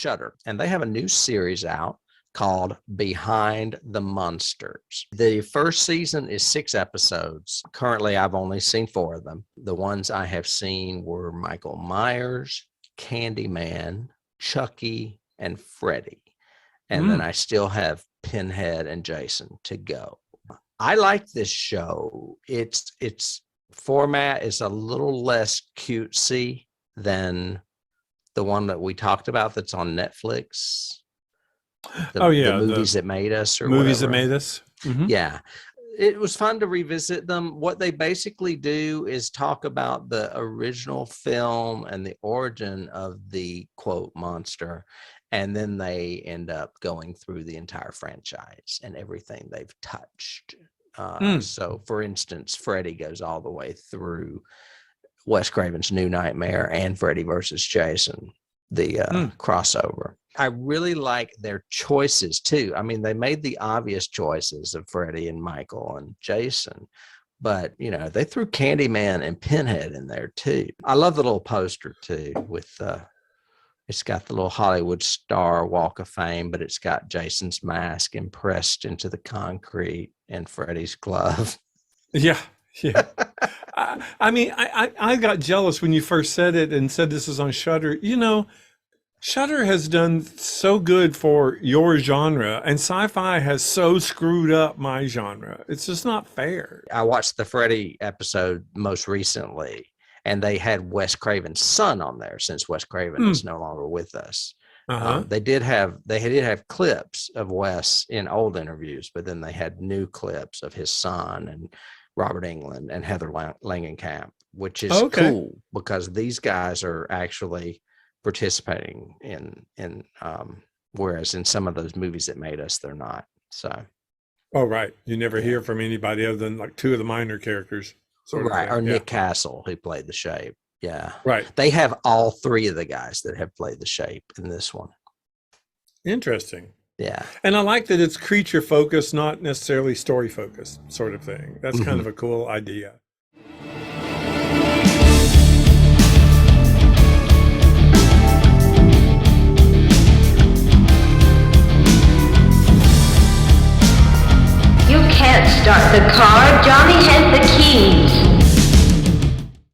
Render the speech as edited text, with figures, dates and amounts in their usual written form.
Shudder, and they have a new series out called Behind the Monsters. The first season is 6 episodes. Currently, I've only seen 4 of them. The ones I have seen were Michael Myers, Candyman, Chucky, and Freddy. And then I still have Pinhead and Jason to go. I like this show. Its format is a little less cutesy than the one that we talked about that's on Netflix. The movies that made us, or movies whatever. that made us. Mm-hmm. Yeah, it was fun to revisit them. What they basically do is talk about the original film and the origin of the quote monster, and then they end up going through the entire franchise and everything they've touched. So, for instance, Freddy goes all the way through Wes Craven's New Nightmare and Freddy versus Jason, the crossover. I really like their choices too. I mean, they made the obvious choices of Freddy and Michael and Jason, but they threw Candyman and Pinhead in there too. I love the little poster too with it's got the little Hollywood star Walk of Fame, but it's got Jason's mask impressed into the concrete and Freddy's glove. Yeah. I mean, I got jealous when you first said it and said this is on Shudder. Shudder has done so good for your genre, and sci-fi has so screwed up my genre. It's just not fair. I watched the Freddy episode most recently, and they had Wes Craven's son on there since Wes Craven is no longer with us. They did have clips of Wes in old interviews, but then they had new clips of his son and Robert Englund and Heather Langenkamp, which is cool because these guys are actually participating in whereas in some of those movies that made us, they're not. So right, you never hear from anybody other than like 2 of the minor characters, or Nick Castle, who played the Shape. Right, they have all 3 of the guys that have played the Shape in this one. Interesting. Yeah, and I like that it's creature focused, not necessarily story focused sort of thing. That's kind of a cool idea. Can't start the car. Johnny has the keys.